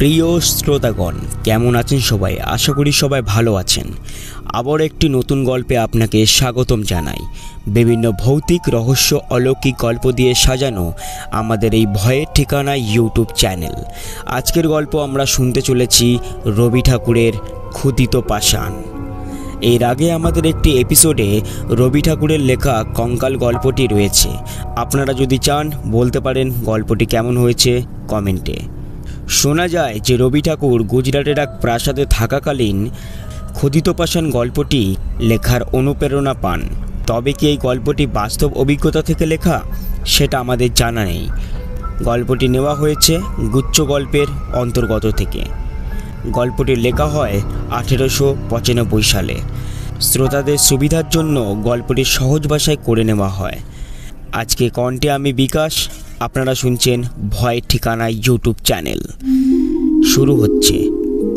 প্রিয় শ্রোতাগণ, কেমন আছেন সবাই? আশা করি সবাই ভালো আছেন। আবার একটি নতুন গল্পে আপনাকে স্বাগতম জানাই। বিভিন্ন ভৌতিক রহস্য অলৌকিক গল্প দিয়ে সাজানো আমাদের এই ভয়ের ঠিকানা ইউটিউব চ্যানেল। আজকের গল্প আমরা শুনতে চলেছি রবি ঠাকুরের ক্ষুদিত পাষাণ। এর আগে আমাদের একটি এপিসোডে রবি ঠাকুরের লেখা কঙ্কাল গল্পটি রয়েছে। আপনারা যদি চান বলতে পারেন গল্পটি কেমন হয়েছে কমেন্টে। শোনা যায় যে রবি ঠাকুর গুজরাটের এক প্রাসাদে থাকাকালীন ক্ষুদিত পাষাণ গল্পটি লেখার অনুপ্রেরণা পান। তবে কি এই গল্পটি বাস্তব অভিজ্ঞতা থেকে লেখা সেটা আমাদের জানা নেই। গল্পটি নেওয়া হয়েছে গুচ্ছ গল্পের অন্তর্গত থেকে। গল্পটি লেখা হয় 1895 সালে। শ্রোতাদের সুবিধার জন্য গল্পটি সহজ ভাষায় করে নেওয়া হয়। আজকে কণ্ঠে আমি বিকাশ, আপনারা শুনছেন ভয়ের ঠিকানা ইউটিউব চ্যানেল। শুরু হচ্ছে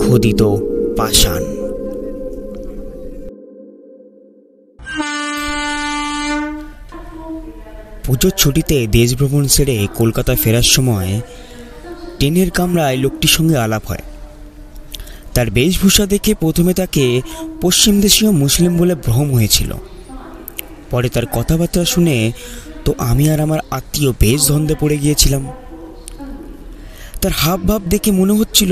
ক্ষুদিত পাষাণ। পুজোর ছুটিতে দেশভ্রমণ সেরে কলকাতা ফেরার সময় ট্রেনের কামরায় লোকটির সঙ্গে আলাপ হয়। তার বেশভূষা দেখে প্রথমে তাকে পশ্চিম দেশীয় মুসলিম বলে ভ্রম হয়েছিল। পরে তার কথাবার্তা শুনে তো আমি আর আমার আত্মীয় বেশ দ্বন্দ্বে পড়ে গিয়েছিলাম। তার হাব ভাব দেখে মনে হচ্ছিল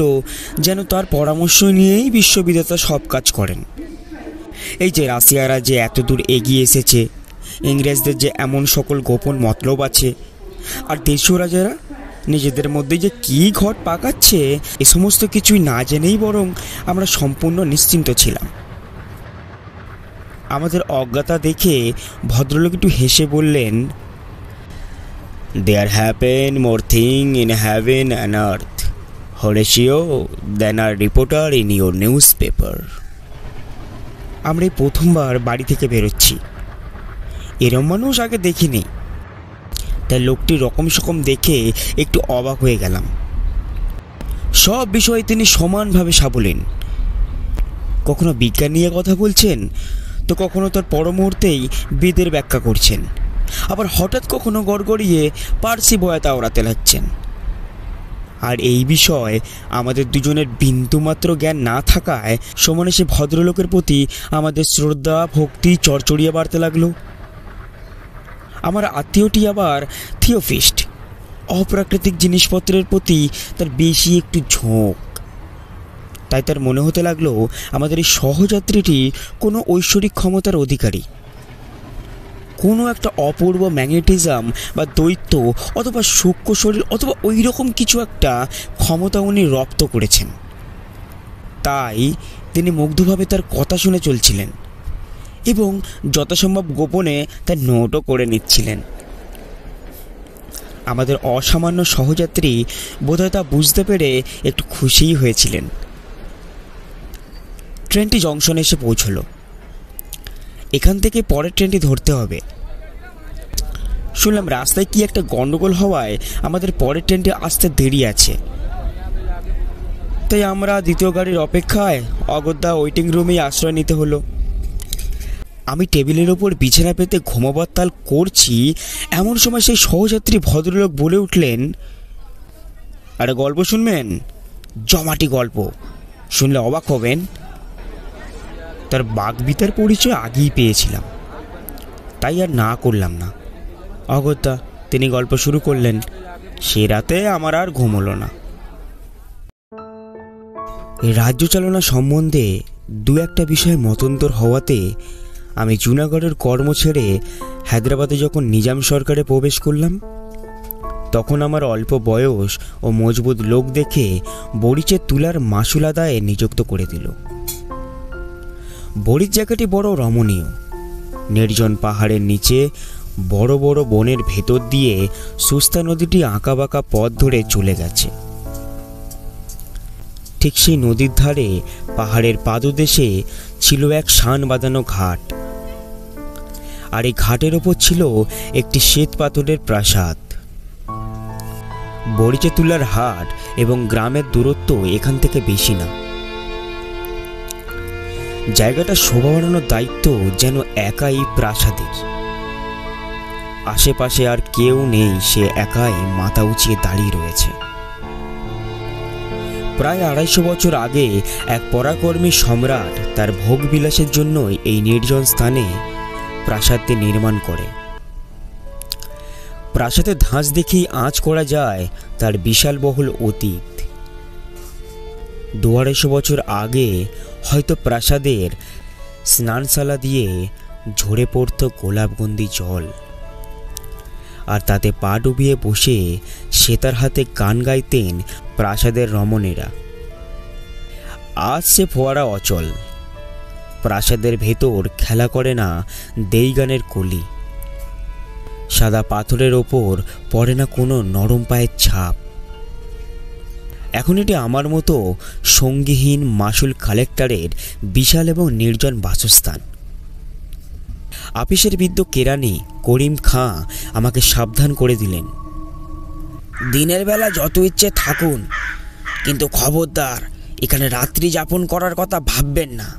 যেন তার পরামর্শ নিয়েই বিশ্ববিদ্যাতা সব কাজ করেন। এই যে রাশিয়ারা যে এত দূর এগিয়ে এসেছে, ইংরেজদের যে এমন সকল গোপন মতলব আছে, আর দেশীয় রাজারা নিজেদের মধ্যে যে কী ঘট পাকাচ্ছে, এ সমস্ত কিছুই না জেনেই বরং আমরা সম্পূর্ণ নিশ্চিন্ত ছিলাম। আমাদের অজ্ঞতা দেখে ভদ্রলোক একটু হেসে বললেন, There happen more thing in heaven and earth, Horatio, than a reporter in your newspaper. আমরা এই প্রথমবার বাড়ি থেকে বেরোচ্ছি। এরম মানুষ আগে দেখিনি। তাই লোকটি রকম সকম দেখে একটু অবাক হয়ে গেলাম। সব বিষয়ে তিনি সমানভাবে সাবলীন। কখনো বিজ্ঞান নিয়ে কথা বলছেন, তো কখনো তার পর মুহূর্তেই বেদের ব্যাখ্যা করছেন, আবার হঠাৎ কখনো গড়গড়িয়ে পার্সি বয়াতা ওড়াতে লাগছেন। আর এই বিষয়ে আমাদের দুজনের বিন্দুমাত্র জ্ঞান না থাকায় সমানে সে ভদ্রলোকের প্রতি আমাদের শ্রদ্ধা ভক্তি চড়চড়িয়ে বাড়তে লাগলো। আমার আত্মীয়টি আবার থিওফিস্ট, অপ্রাকৃতিক জিনিসপত্রের প্রতি তার বেশি একটু ঝোঁক। তাই তার মনে হতে লাগলো আমাদের এই সহযাত্রীটি কোনো ঐশ্বরিক ক্ষমতার অধিকারী, কোনো একটা অপূর্ব ম্যাগনেটিজম বা দৈত্য অথবা সূক্ষ্ম শরীর অথবা ওই রকম কিছু একটা ক্ষমতা উনি রপ্ত করেছেন। তাই তিনি মুগ্ধভাবে তার কথা শুনে চলছিলেন এবং যথাসম্ভব গোপনে তার নোটও করে নিচ্ছিলেন। আমাদের অসামান্য সহযাত্রী বোধহয় তা বুঝতে পেরে একটু খুশিই হয়েছিলেন। ট্রেনটি জংশনে এসে পৌঁছল। এখান থেকে পরের ট্রেনটি ধরতে হবে। শুনলাম রাস্তায় কি একটা গন্ডগোল হওয়ায় আমাদের পরের ট্রেনটি আসতে দেরি আছে। তাই আমরা দ্বিতীয় গাড়ির অপেক্ষায় অগত্যা ওয়েটিং রুমেই আশ্রয় নিতে হলো। আমি টেবিলের ওপর বিছানা পেতে ঘুমাবার তাল করছি, এমন সময় সেই সহযাত্রী ভদ্রলোক বলে উঠলেন, আরে গল্প শুনবেন? জমাটি গল্প, শুনলে অবাক হবেন। তার বাগবিতার পরিচয় আগেই পেয়েছিলাম, তাই আর না করলাম না। অগত্যা তিনি গল্প শুরু করলেন। সে রাতে আমার আর ঘুম হলো না। এই রাজ্য চালনা সম্বন্ধে দু একটা বিষয়ে মতান্তর হওয়াতে আমি জুনাগড়ের কর্ম ছেড়ে হায়দ্রাবাদে যখন নিজাম সরকারে প্রবেশ করলাম, তখন আমার অল্প বয়স ও মজবুত লোক দেখে বরিচের তুলার মাসুল আদায়ে নিযুক্ত করে দিল। বরিচ জায়গাটি বড় রমণীয়। নির্জন পাহাড়ের নিচে বড় বড় বনের ভেতর দিয়ে সুস্তা নদীটি আঁকাবাঁকা পথ ধরে চলে গেছে। ঠিক সেই নদীর ধারে পাহাড়ের পাদদেশে ছিল এক শান বাঁধানো ঘাট, আর এই ঘাটের ওপর ছিল একটি শ্বেত পাথরের প্রাসাদ। বরিচে তুলার হাট এবং গ্রামের দূরত্ব এখান থেকে বেশি না। জায়গাটা শোভা বাড়ানোর দায়িত্ব যেন একাই প্রাসাদের। আশেপাশে আর কেউ নেই, সে একাই মাথা উঁচিয়ে দাঁড়িয়ে রয়েছে। প্রায় 250 বছর আগে এক পরাক্রমী সম্রাট তার ভোগবিলাসের জন্যই এই নির্জন স্থানে প্রাসাদটি নির্মাণ করে। প্রাসাদের ধাঁচ দেখেই আঁচ করা যায় তার বিশাল বহুল অতীত। 250 বছর আগে হয়তো প্রাসাদের স্নানশালা দিয়ে ঝরে পড়ত গোলাপগন্ধি জল, আর তাতে পা ডুবিয়ে বসে সেতার হাতে গান গাইতেন প্রাসাদের রমণীরা। আজ সে ফোয়ারা অচল। প্রাসাদের ভেতর খেলা করে না দেইগানের কলি, সাদা পাথরের ওপর পড়ে না কোনো নরম পায়ের ছাপ। এখন এটি আমার মতো সঙ্গীহীন মাসুল কালেক্টরের বিশাল এবং নির্জন বাসস্থান। আপিসের বৃদ্ধ কেরানি করিম খাঁ আমাকে সাবধান করে দিলেন, দিনের বেলা যত ইচ্ছে থাকুন, কিন্তু খবরদার এখানে রাত্রি যাপন করার কথা ভাববেন না।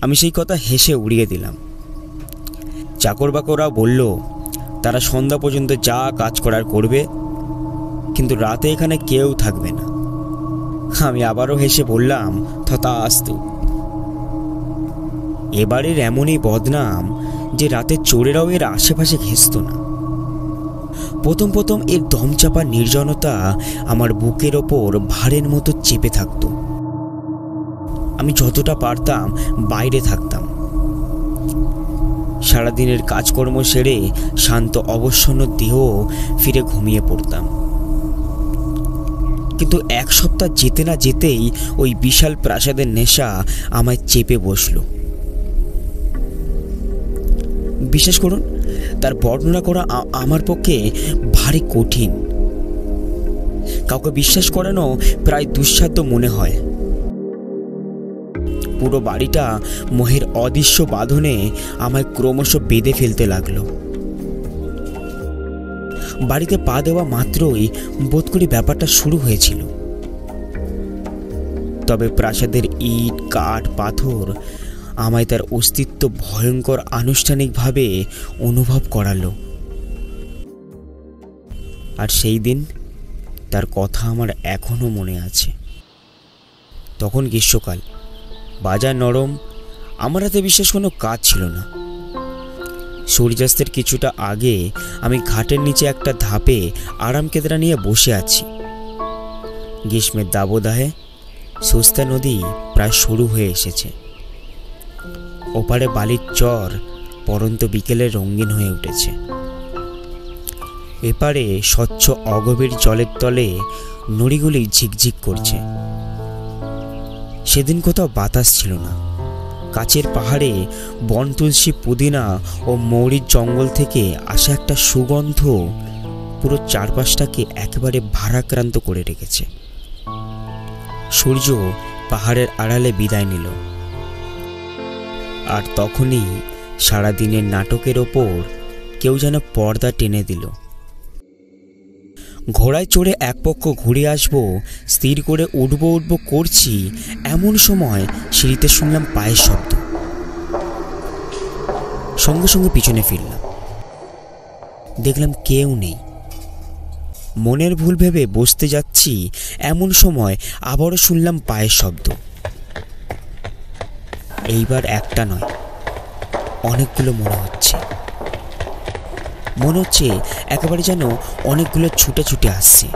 আমি সেই কথা হেসে উড়িয়ে দিলাম। চাকর বাকররা বলল তারা সন্ধ্যা পর্যন্ত যা কাজ করার করবে, কিন্তু রাতে এখানে কেউ থাকবে না। আমি আবারও হেসে বললাম, তথাস্তু। এবারের এমনই বদনাম যে রাতে চোরেরাও এর আশেপাশে ঘেঁষত না। প্রথম প্রথম এর দমচাপা নির্জনতা আমার বুকের ওপর ভারের মতো চেপে থাকত। আমি যতটা পারতাম বাইরে থাকতাম। সারাদিনের কাজকর্ম সেরে শান্ত অবসন্ন দেহ ফিরে ঘুমিয়ে পড়তাম। কিন্তু এক সপ্তাহ যেতে না যেতেই ওই বিশাল প্রাসাদের নেশা আমায় চেপে বসল। বিশ্বাস করুন, তার বর্ণনা করা আমার পক্ষে ভারী কঠিন। কাউকে বিশ্বাস করানো প্রায় দুঃসাধ্য মনে হয়। পুরো বাড়িটা মোহের অদৃশ্য বাঁধনে আমায় ক্রমশ বেঁধে ফেলতে লাগলো। বাড়িতে পা দেওয়া মাত্রই বোধ করি ব্যাপারটা শুরু হয়েছিল। তবে প্রাসাদের ইট, কাঠ, পাথর আমায় তার অস্তিত্ব ভয়ঙ্কর আনুষ্ঠানিকভাবে অনুভব করালো। আর সেই দিন তার কথা আমার এখনো মনে আছে। তখন গ্রীষ্মকাল, বাজার নরম, আমার হাতে বিশেষ কোনো কাজ ছিল না। সূর্যাস্তের কিছুটা আগে আমি ঘাটের নিচে একটা ধাপে আরাম কেদরা নিয়ে বসে আছি। গ্রীষ্মের দাবদাহে সুস্তা নদী প্রায় শুরু হয়ে এসেছে। ওপারে বালির চর পরন্ত বিকেলে রঙিন হয়ে উঠেছে। এপারে স্বচ্ছ অগভীর জলের তলে নুড়িগুলি ঝিকঝিক করছে। সেদিন কোথাও বাতাস ছিল না। কাছের পাহাড়ে বন তুলসী, পুদিনা ও মৌরির জঙ্গল থেকে আসা একটা সুগন্ধ পুরো চারপাশটাকে একেবারে ভারাক্রান্ত করে রেখেছে। সূর্য পাহাড়ের আড়ালে বিদায় নিল, আর তখনই সারাদিনের নাটকের ওপর কেউ যেন পর্দা টেনে দিল। ঘোড়ায় চড়ে এক পক্ষ ঘুরে আসবো স্থির করে উঠবো করছি, এমন সময় সিঁড়িতে শুনলাম পায়ের শব্দ। সঙ্গে সঙ্গে পিছনে ফিরলাম। দেখলাম কেউ নেই। মনের ভুল ভেবে বসতে যাচ্ছি, এমন সময় আবারও শুনলাম পায়ের শব্দ। এইবার একটা নয়, অনেকগুলো মনে হচ্ছে একেবারে যেন অনেকগুলো ছুটে ছুটে আসছে।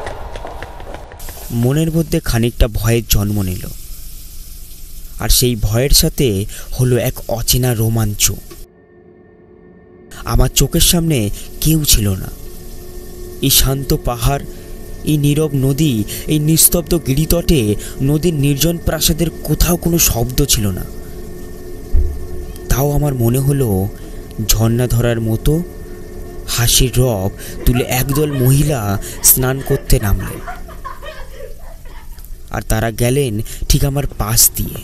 মনের মধ্যে খানিকটা ভয়ের জন্ম নিল, আর সেই ভয়ের সাথে হলো এক অচেনা রোমাঞ্চ। আমার চোখের সামনে কেউ ছিল না। এই শান্ত পাহাড়, এই নীরব নদী, এই নিস্তব্ধ গিরিতটে নদীর নির্জন প্রাসাদের কোথাও কোনো শব্দ ছিল না। তাও আমার মনে হলো ঝর্ণা ধরার মতো হাসির রব তুলে একদল মহিলা স্নান করতে নামলেন, আর তারা গেলেন ঠিক আমার পাশ দিয়ে।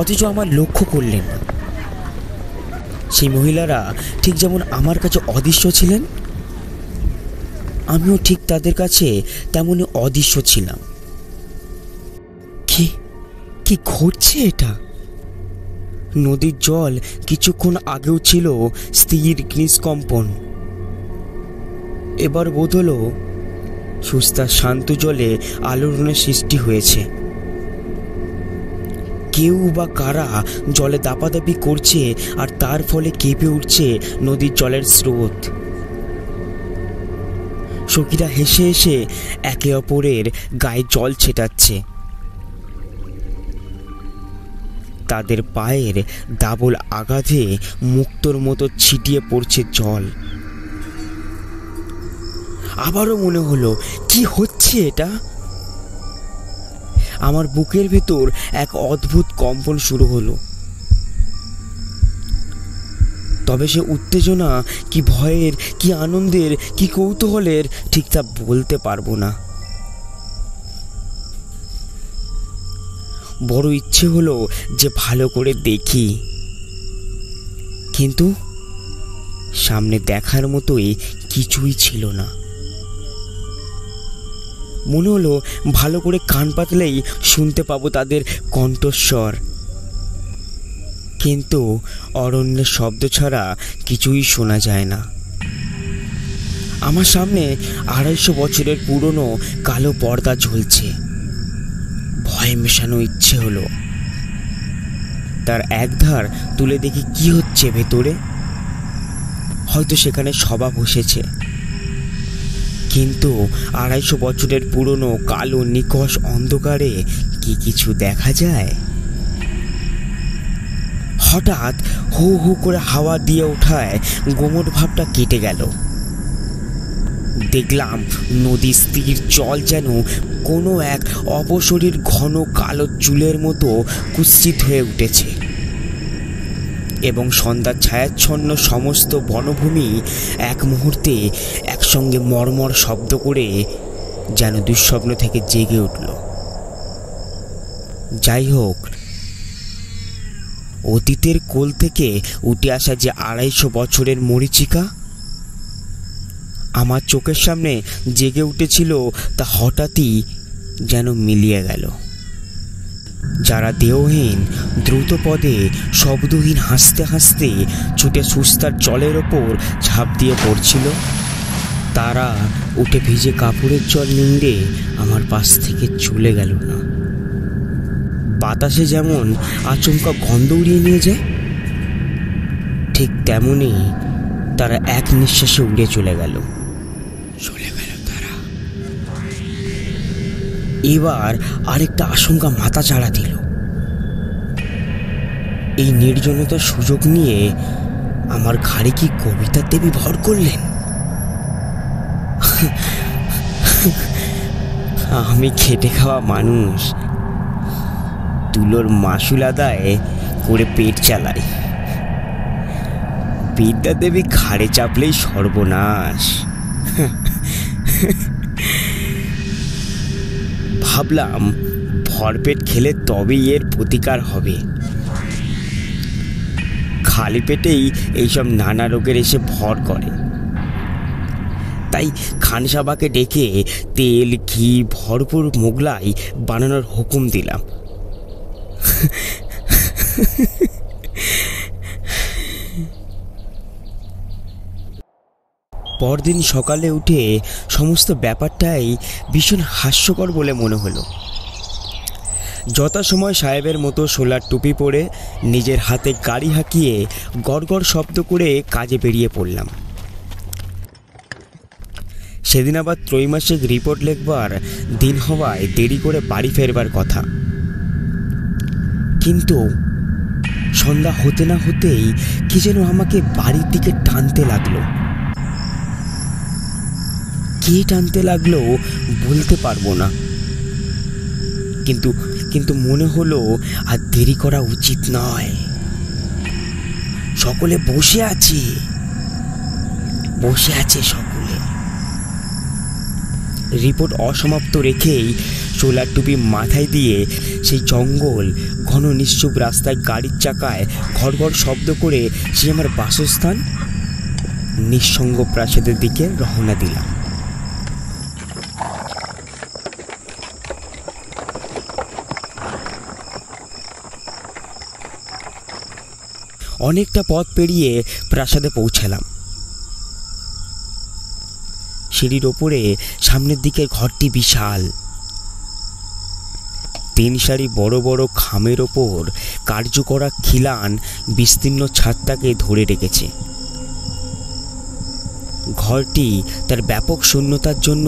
অথচ আমার লক্ষ্য করলেন না। সেই মহিলারা ঠিক যেমন আমার কাছে অদৃশ্য ছিলেন, আমিও ঠিক তাদের কাছে তেমনই অদৃশ্য ছিলাম। কি ঘটছে এটা? নদীর জল কিছুক্ষণ আগেও ছিল স্থির নিষ্কম্পন। এবার বোধ হলো সুস্তা শান্ত জলে আলোড়নের সৃষ্টি হয়েছে। কেউ বা কারা জলে দাপাদাপি করছে, আর তার ফলে কেঁপে উঠছে নদীর জলের স্রোত। সখীরা হেসে হেসে একে অপরের গায়ে জল ছেটাচ্ছে। তাদের পায়ের ডাবল আঘাতে মুক্তোর মতো ছিটিয়ে পড়ছে জল। আবারও মনে হলো, কি হচ্ছে এটা? আমার বুকের ভেতর এক অদ্ভুত কম্পন শুরু হলো। তবে সে উত্তেজনা কি ভয়ের, কি আনন্দের, কি কৌতূহলের, ঠিক তা বলতে পারবো না। বড় ইচ্ছে হলো যে ভালো করে দেখি, কিন্তু সামনে দেখার মতোই কিছুই ছিল না। মনে হলো ভালো করে কান পাতলেই শুনতে পাবো তাদের কণ্ঠস্বর, কিন্তু অরণ্যের শব্দ ছাড়া কিছুই শোনা যায় না। আমার সামনে 250 বছরের পুরনো কালো পর্দা ঝুলছে। ভয় মেশানো ইচ্ছে হলো। তার একধার তুলে দেখি কি হচ্ছে ভেতরে। হয়তো সেখানে সভা বসেছে, কিন্তু 250 বছরের পুরনো কালো নিকষ অন্ধকারে কি কিছু দেখা যায়? হঠাৎ হু হু করে হাওয়া দিয়ে ওঠায় গোমট ভাবটা কেটে গেল। দেখলাম নদীর স্থির জল যেন কোনো এক অপশরীর ঘন কালো চুলের মতো কুৎসিত হয়ে উঠেছে, এবং সন্ধ্যার ছায়াচ্ছন্ন সমস্ত বনভূমি এক মুহূর্তে একসঙ্গে মর্মর শব্দ করে যেন দুঃস্বপ্ন থেকে জেগে উঠল। যাই হোক, অতীতের কোল থেকে উঠে আসা যে 250 বছরের মরীচিকা আমার চোখের সামনে জেগে উঠেছিল, তা হঠাৎই যেন মিলিয়ে গেল। যারা দেহহীন দ্রুত পদে শব্দহীন হাসতে হাসতে ছুটে সুস্তার জলের ওপর ঝাঁপ দিয়ে পড়ছিল, তারা উঠে ভিজে কাপড়ের জল নিংড়ে আমার পাশ থেকে চলে গেল না। বাতাসে যেমন আচমকা গন্ধ উড়িয়ে নিয়ে যায়, ঠিক তেমনই তারা এক নিঃশ্বাসে উড়ে চলে গেল তারা। এবার আরেকটা আশঙ্কা মাথা চাড়া দিল। এই নির্জনতার সুযোগ নিয়ে আমার ঘাড়ে কি কবিতা দেবী ভর করলেন? আমি খেটে খাওয়া মানুষ, তুলোর মাসুল আদায় করে পেট চালাই। বিদ্যা দেবী ঘাড়ে চাপলেই সর্বনাশ। ভাবলাম ভরপেট খেলে তবেই এর প্রতিকার হবে। খালি পেটেই এইসব নানা রোগের এসে ভর করে। তাই খানসাবাকে ডেকে তেল ঘি ভরপুর মোগলাই বানানোর হুকুম দিলাম। পরদিন সকালে উঠে সমস্ত ব্যাপারটাই ভীষণ হাস্যকর বলে মনে হলো। যথাসময় সাহেবের মতো সোলার টুপি পরে নিজের হাতে গাড়ি হাঁকিয়ে গড়গড় শব্দ করে কাজে বেরিয়ে পড়লাম। সেদিন আবার ত্রৈমাসিক রিপোর্ট লিখবার দিন হওয়ায় দেরি করে বাড়ি ফেরবার কথা, কিন্তু সন্ধ্যা হতে না হতেই কি যেন আমাকে বাড়ির দিকে টানতে লাগলো। কে টানতে লাগলো বলতে পারবো না, কিন্তু মনে হলো আর দেরি করা উচিত নয়। সকলে বসে আছে সকলে। রিপোর্ট অসমাপ্ত রেখেই সোলার টুপি মাথায় দিয়ে সেই জঙ্গল ঘন নিশ্চুপ রাস্তায় গাড়ির চাকায় ঘড়ঘড় শব্দ করে সে আমার বাসস্থান নিঃসঙ্গ প্রাসাদের দিকে রওনা দিলাম। অনেকটা পথ পেরিয়ে প্রাসাদে পৌঁছালাম। সিঁড়ির ওপরে সামনের দিকের ঘরটি বিশাল। 3 সারি বড় বড় খামের ওপর কার্য করা খিলান বিস্তীর্ণ ছাদটাকে ধরে রেখেছে। ঘরটি তার ব্যাপক শূন্যতার জন্য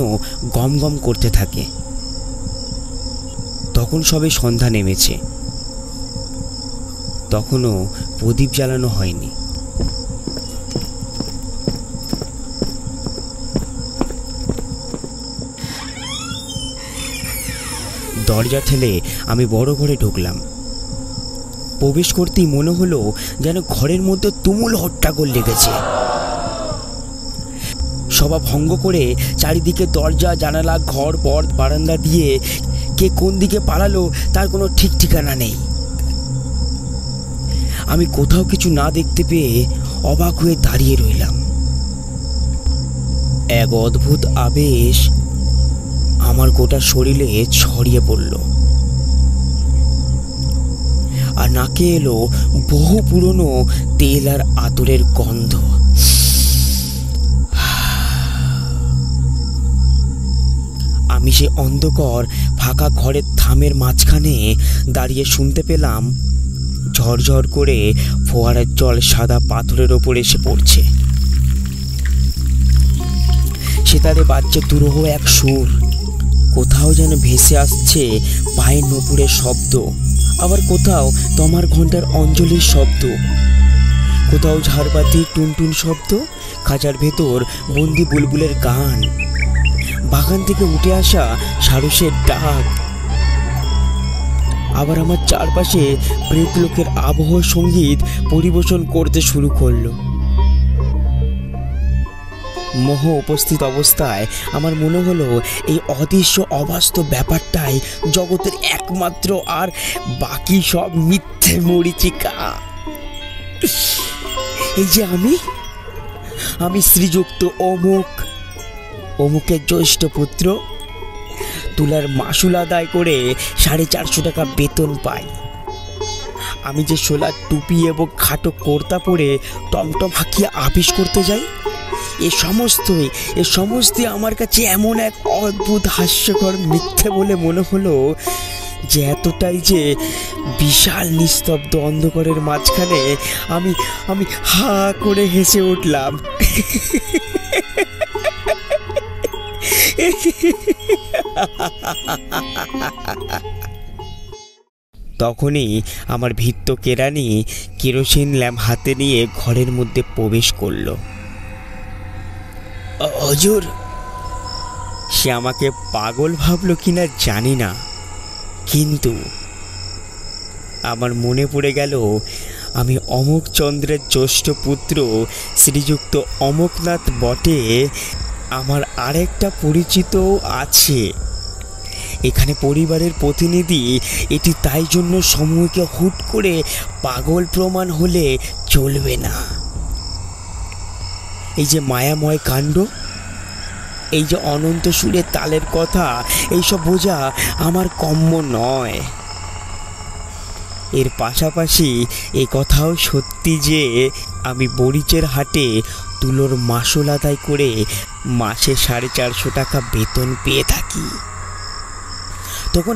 গমগম করতে থাকে। তখন সবে সন্ধ্যা নেমেছে, তখনও প্রদীপ জ্বালানো হয়নি। দরজা ঠেলে আমি বড় ঘরে ঢুকলাম। প্রবেশ করতেই মনে হলো যেন ঘরের মধ্যে তুমুল হট্টাগোল লেগেছে। সভা ভঙ্গ করে চারিদিকে দরজা জানালা ঘর পর বারান্দা দিয়ে কে কোন দিকে পালালো তার কোনো ঠিক ঠিকানা নেই। আমি কোথাও কিছু না দেখতে পেয়ে অবাক হয়ে দাঁড়িয়ে রইলাম। এক অদ্ভুত আবেশ আমার গোটা শরীরে ছড়িয়ে পড়ল, আর নাকে এলো বহু পুরনো তেল আর আতরের গন্ধ। আমি সে অন্ধকার ফাঁকা ঘরের থামের মাঝখানে দাঁড়িয়ে শুনতে পেলাম ঝরঝর করে ফোয়ারার জল সাদা পাথরের ওপর এসে পড়ছে। সেতারে বাজছে দুরূহ এক সুর। কোথাও যেন ভেসে আসছে পায়ের নূপুরের শব্দ, আবার কোথাও তমার ঘণ্টার অঞ্জলির শব্দ, কোথাও ঝাড়বাতির টুনটুন শব্দ, খাঁচার ভেতর বন্দি বুলবুলের গান, বাগান থেকে উঠে আসা সারসের ডাক। আবার আমার চারপাশে প্রেত লোকের আবহ সঙ্গীত পরিবেশন করতে শুরু করলো। মোহ উপস্থিত অবস্থায় আমার মনে হলো এই অদৃশ্য অবাস্তব ব্যাপারটাই জগতের একমাত্র, আর বাকি সব মিথ্যে মরীচিকা। এই যে আমি শ্রীযুক্ত অমুকের জ্যৈষ্ঠ পুত্র, তুলার মাসুল আদায় করে 450 টাকা বেতন পাই। আমি যে সোলার টুপি এবং খাটো কোর্তা পরে টমটম হাঁকিয়ে আপিস করতে যাই, এ সমস্তই আমার কাছে এমন এক অদ্ভুত হাস্যকর মিথ্যে বলে মনে হলো যে এতটাই যে বিশাল নিস্তব্ধ অন্ধকারের মাঝখানে আমি হা করে হেসে উঠলাম। তখনই আমার ভৃত্য কেরানি কেরোসিন ল্যাম্প হাতে নিয়ে ঘরের মধ্যে প্রবেশ করল। হুজুর, সে আমাকে পাগল ভাবলো কিনা জানি না, কিন্তু আমার মনে পড়ে গেল আমি অমোক চন্দ্রের জ্যৈষ্ঠ পুত্র শ্রীযুক্ত অমোকনাথ বটে। আমার আরেকটা পরিচিতও আছে এখানে, পরিবারের প্রতিনিধি। এটি তাই জন্য সময়কে হুট করে পাগল প্রমাণ হলে চলবে না। এই যে মায়াময় কাণ্ড, এই যে অনন্ত সুরের তালের কথা, এইসব বোঝা আমার কম্য নয়। এর পাশাপাশি এ কথাও সত্যি যে আমি বরিচের হাটে তুলোর মাসুল আদায় করে মাসে 450 টাকা বেতন পেয়ে থাকি। তখন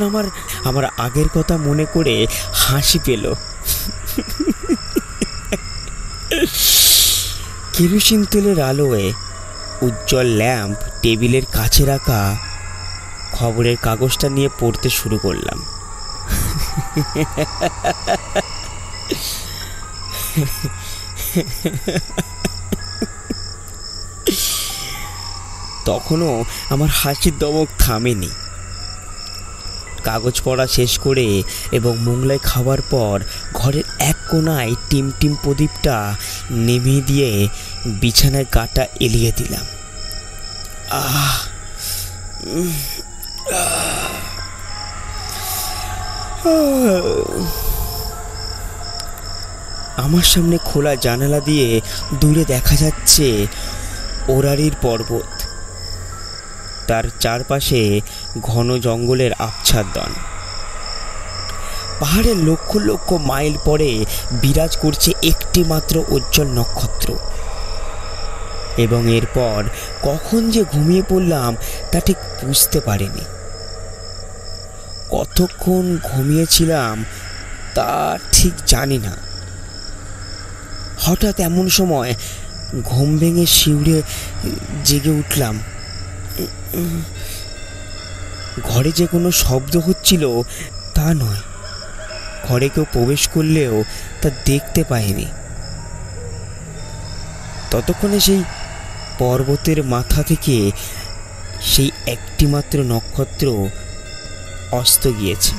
আমার আগের কথা মনে করে হাসি পেল। কেরোসিন তেলের আলোয় উজ্জ্বল ল্যাম্প টেবিলের কাছে রাখা খবরের কাগজটা নিয়ে পড়তে শুরু করলাম। তখনও আমার হাসির দমক থামেনি। কাগজ পড়া শেষ করে এবং মোংলাই খাওয়ার পর ঘরের এক কোণায় টিম প্রদীপটা নেমে দিয়ে বিছানায় গাটা এলিয়ে দিলাম। আমার সামনে খোলা জানালা দিয়ে দূরে দেখা যাচ্ছে ওরারির পর্বত, তার চারপাশে ঘন জঙ্গলের আচ্ছাদন। পাহাড়ের লক্ষ লক্ষ মাইল পরে বিরাজ করছে একটি মাত্র উজ্জ্বল নক্ষত্র। এবং এরপর কখন যে ঘুমিয়ে পড়লাম তা ঠিক বুঝতে পারিনি। কতক্ষণ ঘুমিয়েছিলাম তা ঠিক জানি না। হঠাৎ এমন সময় ঘুম ভেঙে শিউরে জেগে উঠলাম। ঘরে যে কোনো শব্দ হচ্ছিল তা নয়, ঘরে কেউ প্রবেশ করলেও তা দেখতে পাইনি। ততক্ষণে সেই পর্বতের মাথা থেকে সেই একটিমাত্র নক্ষত্র অস্ত গিয়েছে।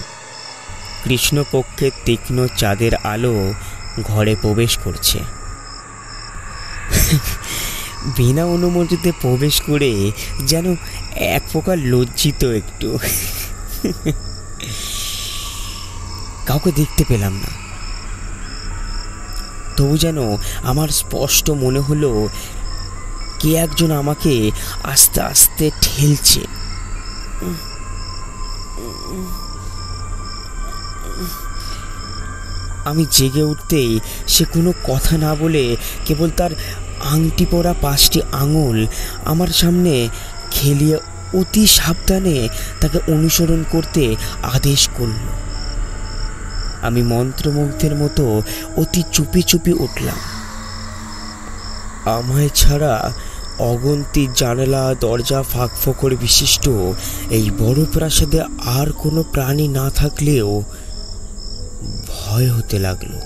কৃষ্ণপক্ষের তীক্ষ্ণ চাঁদের আলো ঘরে প্রবেশ করছে। বিনা অনুমতিতে প্রবেশ করে যেন এক প্রকার লজ্জিত একটু। কাউকে দেখতে পেলাম না, তবু যেন আমার স্পষ্ট মনে হলো কে একজন আমাকে আস্তে আস্তে ঠেলছে। আমি জেগে উঠতেই সে কোনো কথা না বলে কেবল তার আংটি পরা 5টি আঙুল আমার সামনে খেলিয়ে অতি সাবধানে তাকে অনুসরণ করতে আদেশ করল। আমি মন্ত্রমুগ্ধের মতো অতি চুপি চুপি উঠলাম। আমায় ছাড়া অগন্তি জানালা দরজা ফাঁক ফোকর বিশিষ্ট এই বড় প্রাসাদে আর কোনো প্রাণী না থাকলেও ভয় হতে লাগলো,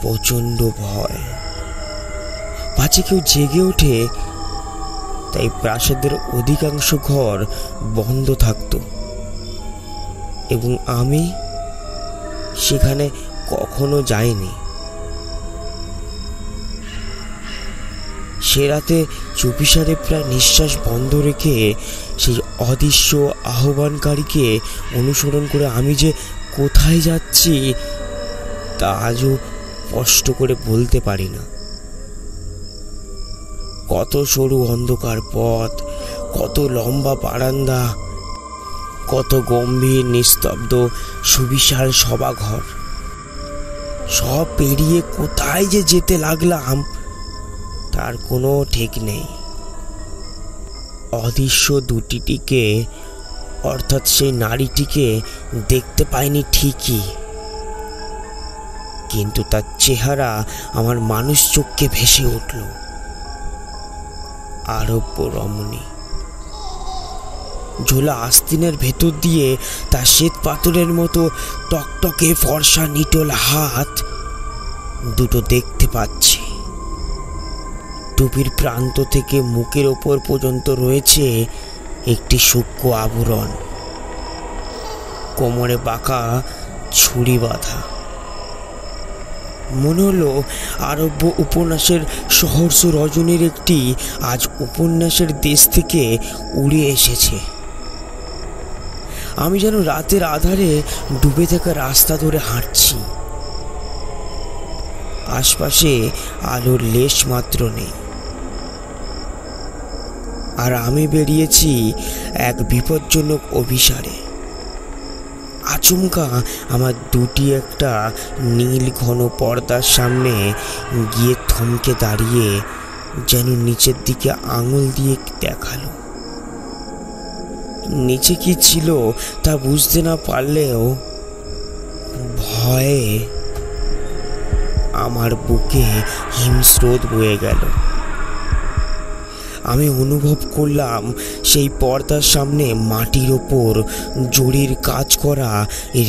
প্রচণ্ড ভয়। পাছে কেউ জেগে ওঠে, তাই প্রাসাদের অধিকাংশ ঘর বন্ধ থাকত এবং আমি সেখানে কখনো যাইনি। সে রাতে চুপিসারে প্রায় নিঃশ্বাস বন্ধ রেখে সেই অদৃশ্য আহ্বানকারীকে অনুসরণ করে আমি যে কোথায় যাচ্ছি তা আজও স্পষ্ট করে বলতে পারি না। কত সরু অন্ধকার পথ, কত লম্বা বারান্দা, কত গম্ভীর নিস্তব্ধ সুবিশাল সভাঘর, সব পেরিয়ে কোথায় যে যেতে লাগলাম তার কোনো ঠিক নেই। অদৃশ্য দুটিটিকে, অর্থাৎ সেই নারীটিকে দেখতে পাইনি ঠিকই, কিন্তু তার চেহারা আমার মানুষ চোখকে ভেসে উঠল। আরব্য রমণী, ঝোলা আস্তিনের ভেতর দিয়ে তার শ্বেত পাথরের মতো টকটকে ফর্সা নিটোল হাত দুটো দেখতে পাচ্ছি। টুপির প্রান্ত থেকে মুখের ওপর পর্যন্ত রয়েছে একটি সূক্ষ্ম আবরণ, কোমরে বাঁকা ছুরি বাঁধা। মনে হলো আরব্য উপন্যাসের সহর্ষ রজনীর একটি আজ উপন্যাসের দেশ থেকে উড়ে এসেছে। আমি যেন রাতের আধারে ডুবে থাকা রাস্তা ধরে হাঁটছি, আশপাশে আলোর লেশ মাত্র নেই, আর আমি বেরিয়েছি এক বিপজ্জনক অভিসারে। আচমকা আমার দুটি একটা নীল ঘন পর্দার সামনে গিয়ে থমকে দাঁড়িয়ে যেন নিচের দিকে আঙুল দিয়ে দেখালো। নিচে কি ছিল তা বুঝতে না পারলেও ভয়ে আমার বুকে হিমস্রোত বয়ে গেল। আমি অনুভব করলাম সেই পর্দার সামনে মাটির ওপর জরির কাজ করা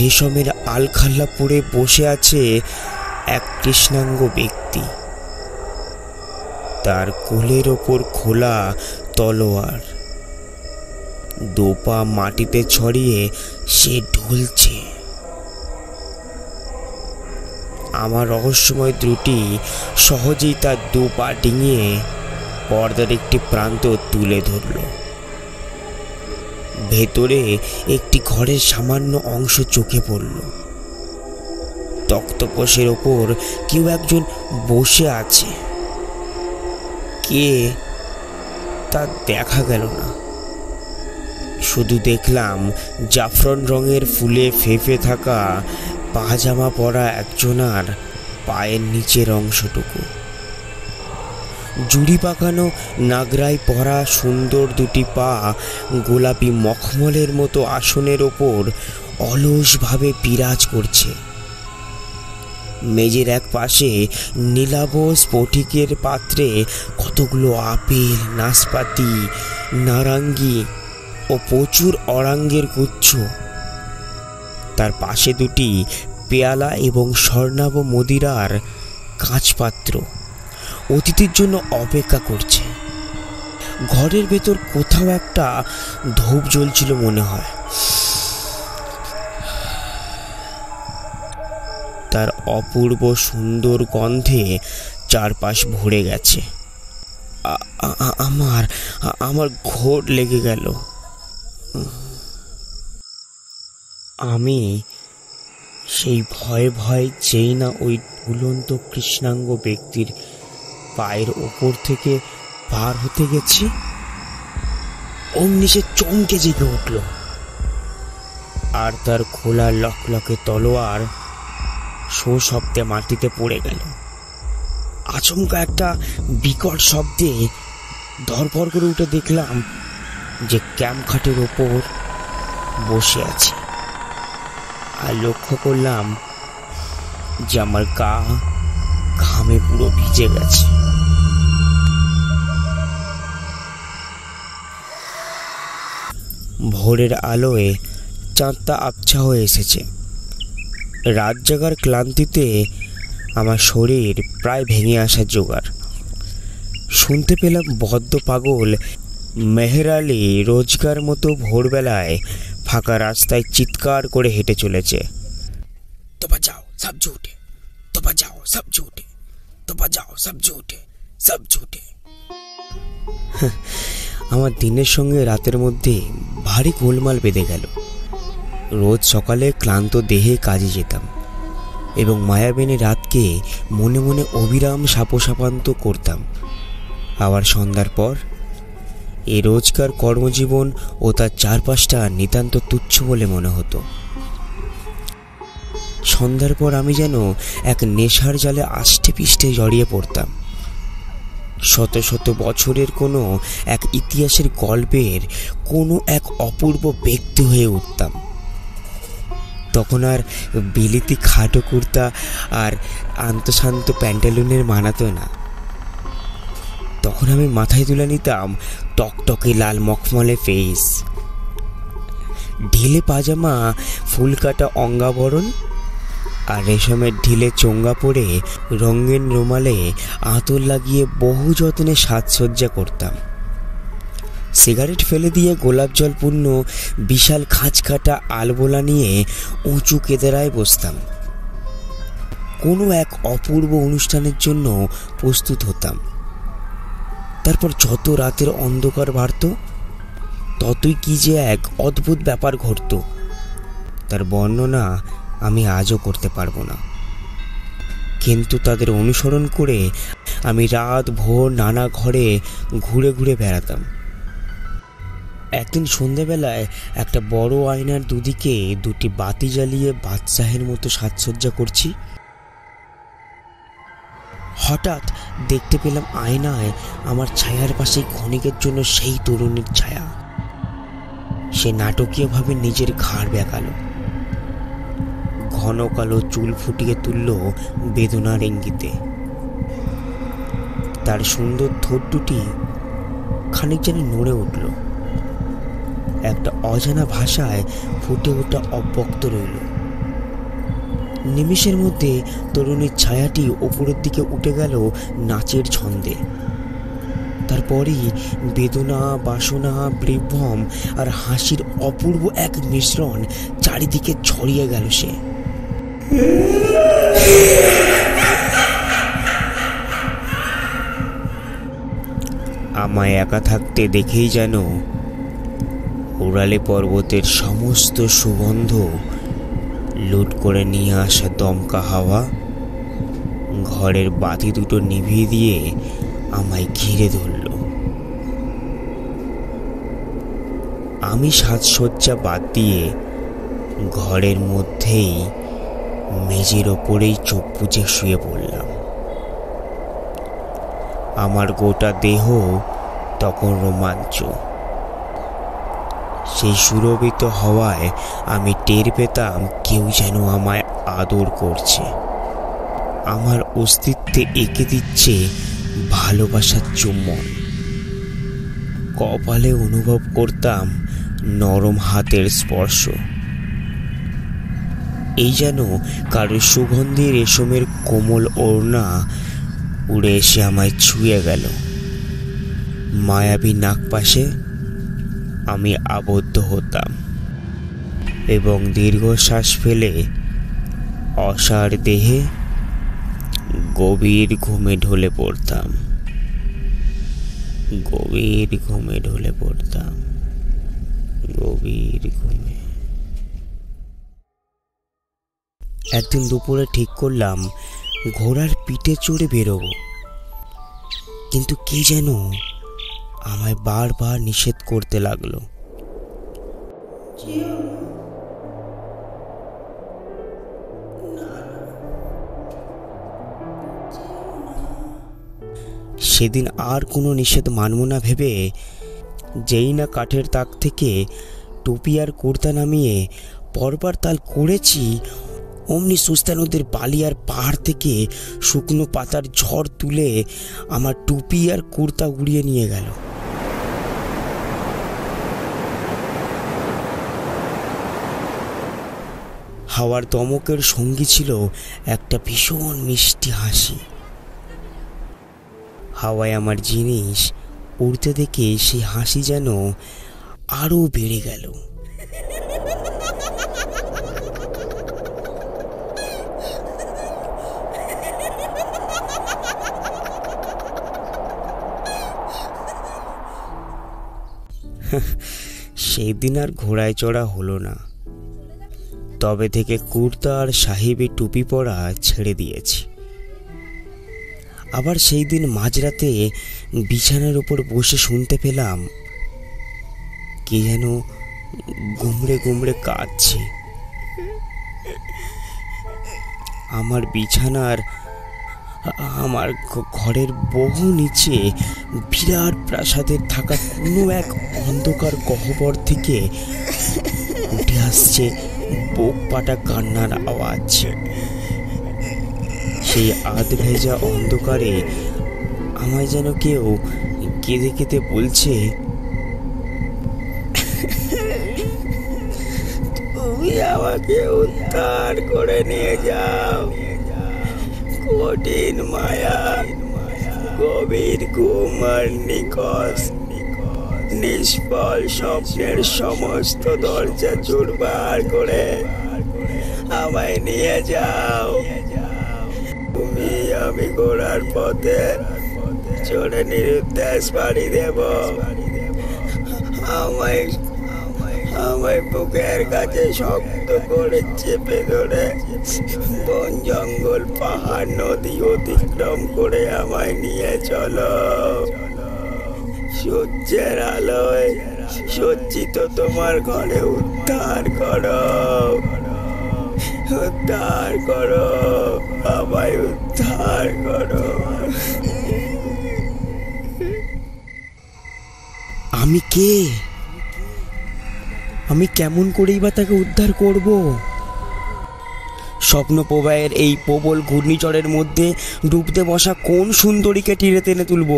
রেশমের আলখাল্লা পরে বসে আছে এক কৃষ্ণাঙ্গ ব্যক্তি। তার কোলের ওপর খোলা তলোয়ার, দোপা মাটিতে ছড়িয়ে সে ঢুলছে। আমার রহস্যময় ত্রুটি সহজেই তার দোপা ডিঙিয়ে পর্দার একটি প্রান্ত তুলে ধরল। ভেতরে একটি ঘরের সামান্য অংশ চোখে পড়ল। তক্তপোষের ওপর কেউ একজন বসে আছে। কে তা দেখা গেল না, শুধু দেখলাম জাফরান রঙের ফুলে ফেঁপে থাকা পাজামা পরা একজনার পায়ের নিচের অংশটুকু। জুড়ি পাকানো নাগরাই পরা সুন্দর দুটি পা গোলাপি মখমলের মতো আসনের ওপর অলসভাবে বিরাজ করছে। মেঝের এক পাশে নীলাভ স্ফটিকের পাত্রে কতগুলো আপেল, নাশপাতি, নারাঙ্গি ও প্রচুর অরাঙ্গের গুচ্ছ। তার পাশে দুটি পেয়ালা এবং স্বর্ণাভ মদিরার কাঁচপাত্র অতিথির জন্য অপেক্ষা করছে। ঘরের ভেতর কোথাও একটা ধূপ জ্বলছিল মনে হয়। তার অপূর্ব সুন্দর গন্ধে চারপাশ ভরে গেছে। আমার ঘোর লেগে গেল। আমি সেই ভয়ে ভয়ে যেই না ওই ঝুলন্ত কৃষ্ণাঙ্গ ব্যক্তির পায়ের ওপর থেকে পার হতে গেছি, অমনি সে চমকে জেগে উঠল, আর তার খোলা লকলকে তলোয়ার শব্দে মাটিতে পড়ে গেল। আচমকা একটা বিকট শব্দে ধরপড় করে উঠে দেখলাম যে ক্যাম্প খাটের ওপর বসে আছে, আর লক্ষ্য করলাম যে আমার গা ঘামে পুরো ভিজে গেছে। ভোরের আলোয় চাঁদটা আবছা হয়ে এসেছে। রাত জাগার ক্লান্তিতে আমার শরীর প্রায় ভেঙে আসার জোগাড়। শুনতে পেলাম বদ্ধ পাগল মেহের আলী রোজকার মতো ভোরবেলায় ফাঁকা রাস্তায় চিৎকার করে হেঁটে চলেছে। তো বাজাও সব ঝুটে, তো বাজাও সব ঝুটে, তো বাজাও সব ঝুটে, সব ঝুটে। আমার দিনের সঙ্গে রাতের মধ্যে ভারী গোলমাল বেঁধে গেল। রোজ সকালে ক্লান্ত দেহে কাজে যেতাম এবং মায়াবিনী রাতকে মনে মনে অবিরাম সাপসাপান্ত করতাম। আবার সন্ধ্যার পর এই রোজকার কর্মজীবন ও তার চারপাশটা নিতান্ত তুচ্ছ বলে মনে হতো। সন্ধ্যার পর আমি যেন এক নেশার জালে আষ্টে পিষ্টে জড়িয়ে পড়তাম। শত শত বছরের কোনো এক ইতিহাসের গল্পের কোনো এক অপূর্ব ব্যক্তি হয়ে উঠতাম। তখন আর বিলিতি খাটো কুর্তা আর আন্তশান্ত প্যান্টালুনের মানাতো না। তখন আমি মাথায় তুলে নিতাম টকটকে লাল মখমলে ফেস, ঢিলে পাজামা, ফুলকাটা অঙ্গাবরণ আর রেশমের ঢিলে চোঙ্গা পরে রঙিন রুমালে আঁতর লাগিয়ে বহু যত্নে সাজসজ্জা করতাম। সিগারেট ফেলে দিয়ে গোলাপ জল পূর্ণ বিশাল খাঁচকাটা আলবোলা নিয়ে উঁচু কেদারায় বসতাম। কোনো এক অপূর্ব অনুষ্ঠানের জন্য প্রস্তুত হতাম। তারপর যত রাতের অন্ধকার বাড়ত, ততই কি যে এক অদ্ভুত ব্যাপার ঘটত, তার বর্ণনা আমি আজও করতে পারবো না। কিন্তু তাদের অনুসরণ করে আমি রাত ভোর নানা ঘরে ঘুরে ঘুরে বেড়াতাম। একদিন সন্ধ্যাবেলায় একটা বড় আয়নার দুদিকে দুটি বাতি জ্বালিয়ে বাদশাহের মতো সাজসজ্জা করছি। হঠাৎ দেখতে পেলাম আয়নায় আমার ছায়ার পাশে ক্ষণিকের জন্য সেই তরুণীর ছায়া। সে নাটকীয়ভাবে নিজের ঘাড় বেঁকালো, ঘন কালো চুল ফুটিয়ে তুলল বেদনার ইঙ্গিতে। তার সুন্দর ঠোঁট দুটি খানিক যেন নড়ে উঠল। একটা অজানা ভাষায় ফুটে ওঠা অব্যক্ত রইল। নিমেষের মধ্যে তরুণীর ছায়াটি ওপরের দিকে উঠে গেল নাচের ছন্দে। তারপরই বেদনা, বাসনা, বিভ্রম আর হাসির অপূর্ব এক মিশ্রণ চারিদিকে ছড়িয়ে গেল। সে আমায় একা থাকতে দেখেই যেন উড়ালে পর্বতের সমস্ত সুগন্ধ লুট করে নিয়ে আসা দমকা হাওয়া ঘরের বাতি দুটো নিভিয়ে দিয়ে আমায় ঘিরে ধরল। আমি সাজসজ্জা বাদ দিয়ে ঘরের মধ্যেই মেঝের ওপরেই চোখ বুজে শুয়ে পড়লাম। আমার গোটা দেহ তখন রোমাঞ্চ। সেই সুরভিত হওয়ায় আমি টের পেতাম কেউ যেন আমায় আদর করছে, আমার অস্তিত্বে এঁকে দিচ্ছে ভালোবাসার চুম্বন। কপালে অনুভব করতাম নরম হাতের স্পর্শ, এই যেন কারো সুগন্ধি রেশমের কোমল ওড়না উড়ে এসে আমায় ছুঁয়ে গেল। মায়াবী নাগপাশে আমি আবদ্ধ হতাম এবং দীর্ঘশ্বাস ফেলে অসাড় দেহে গভীর ঘুমে ঢলে পড়তাম, গভীর ঘুমে ঢলে পড়তাম, গভীর ঘুমে। একদিন দুপুরে ঠিক করলাম ঘোড়ার পিঠে চড়ে বেরোবো, কিন্তু কে যেন আমায় বারবার নিষেধ করতে লাগলো। সেদিন আর কোনো নিষেধ মানব না ভেবে যেই না কাঠের তাক থেকে টুপি আর কুর্তা নামিয়ে পরবার তাল করেছি, অমনি সুস্তা নদীর বালি আর পাহাড় থেকে শুকনো পাতার ঝড় তুলে আমার টুপি আর কুর্তা উড়িয়ে নিয়ে গেল। হাওয়ার দমকের সঙ্গী ছিল একটা ভীষণ মিষ্টি হাসি। হাওয়ায় আমার জিনিস উড়তে দেখে সেই হাসি যেন আরো বেড়ে গেল। সেই দিন আর ঘোড়ায় চড়া হলো না। তবে থেকে কুর্তা আর সাহেবি টুপি পরা ছেড়ে দিয়েছি। আবার সেই দিন মাঝরাতে বিছানার উপর বসে শুনতে পেলাম কে যেন গুমড়ে গুমড়ে কাঁদছে। আমার বিছানার, আমার ঘরের বহু নিচে বিরাট প্রাসাদের থাকা কোনো এক অন্ধকার গহ্বর থেকে উঠে আসছে বুক পাটা কান্নার আওয়াজ। সেই আধ ভেজা অন্ধকারে আমায় যেন কেউ কেঁদে কেঁদে বলছে, তুমি আমাকে উদ্ধার করে নিয়ে যাও। কঠিন মায়া, গভীর ঘুম আর নিখোঁজ নিষ্ফল স্বপ্নের সমস্ত দরজা চুরমার করে আমায় নিয়ে যাও। তুমি আমি ঘোড়ার পথে চড়ে নিরুদ্দেশ পাড়ি দেব। আমায় আমায় বুকের কাছে শক্ত করে চেপে ধরে বন জঙ্গল পাহাড় নদী অতিক্রম করে আমায় নিয়ে চলো। সূর্যের আলোয় সজ্জিত তোমার ঘরে উদ্ধার করো, উদ্ধার করো, আমায় উদ্ধার করো। আমি কে? আমি কেমন করেই বা তাকে উদ্ধার করব? স্বপ্ন প্রবাহের এই প্রবল ঘূর্ণিঝড়ের মধ্যে ডুবতে বসা কোন সুন্দরীকে তীরে টেনে তুলব?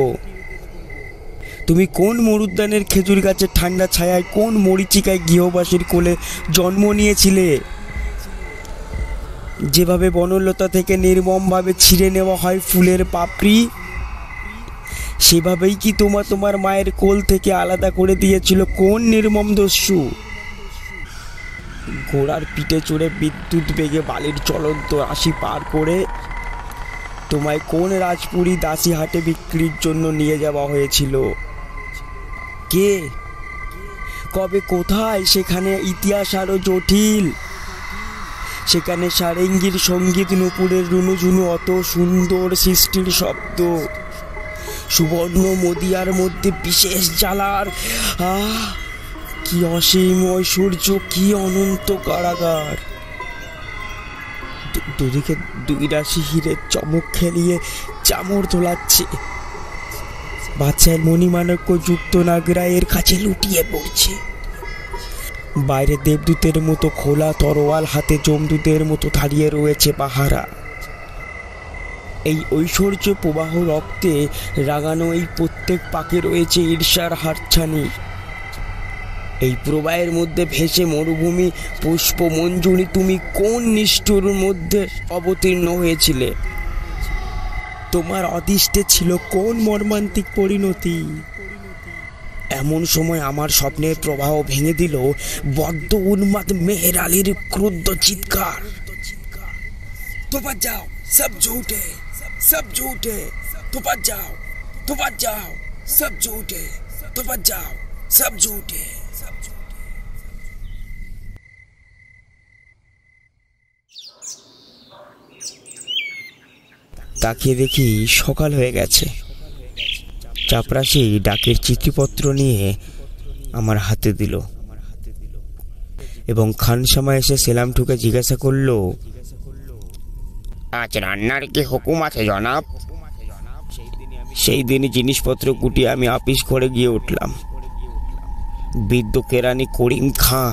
তুমি কোন মরুদ্যানের খেজুর গাছের ঠান্ডা ছায়ায়, কোন মরীচিকায় গৃহবাসীর কোলে জন্ম নিয়েছিলে? যেভাবে বনলতা থেকে নির্মমভাবে ছিঁড়ে নেওয়া হয় ফুলের পাপড়ি, সেভাবেই কি তোমার মায়ের কোল থেকে আলাদা করে দিয়েছিল কোন নির্মম দস্যু? ঘোড়ার পিঠে চড়ে বিদ্যুৎ বেগে বালির চলন্ত রাশি পার করে তোমায় কোন রাজপুরী দাসী হাটে বিক্রির জন্য নিয়ে যাওয়া হয়েছিল? কে, কবে, কোথায়? সেখানে ইতিহাস আরো জটিল। সেখানে সারেঙ্গির সঙ্গীত, নুপুরের রুনুঝুনু, অত সুন্দর সৃষ্টির শব্দ, সুবর্ণ মদিয়ার মধ্যে বিশেষ জ্বালার কি অসীম ঐশ্বর্য, কি অনন্ত কারাগার। দুদিকে দুই রাশি হিরের চমক খেলিয়ে চামড় তোলাচ্ছে। বাচ্চার মণিমাণিক্য যুক্ত নাগরায়ের কাছে লুটিয়ে পড়ছে। বাইরে দেবদূতের মতো খোলা তরোয়াল হাতে যমদূতের মতো দাঁড়িয়ে রয়েছে পাহারা। এই ঐশ্বর্য প্রবাহ রক্তে রাগানো এই প্রত্যেক পাকে রয়েছে ঈর্ষার হাতছানি। এই প্রবাহের মধ্যে ভেসে মরুভূমি পুষ্পমঞ্জুরি, তুমি কোন নিষ্ঠুর মধ্যে অবতীর্ণ হয়েছিলে? তোমার অদৃষ্টে ছিল কোন মর্মান্তিক পরিণতি? এমন সময় আমার স্বপ্নের প্রবাহ ভেঙে দিল বদ্ধ উন্মাদ মেহের আলীর ক্রুদ্ধ চিৎকার। তোপাত যাও, সব ঝুঠে, সব ঝুঠে, তোপাত যাও, তোপাত যাও, সব ঝুঠে, তোপাত যাও, সব ঝুঠে। তাকিয়ে দেখি সকাল হয়ে গেছে। চাপরাশি ডাকের চিঠিপত্র নিয়ে আমার হাতে দিল এবং খানসামা এসে সেলাম ঠুকে জিজ্ঞাসা করলো, আজ রান্নার কি হুকুম আছে জনাব? সেই দিনই জিনিসপত্র গুটিয়ে আমি আপিস ঘরে গিয়ে উঠলাম। বৃদ্ধ কেরানি করিম খাঁ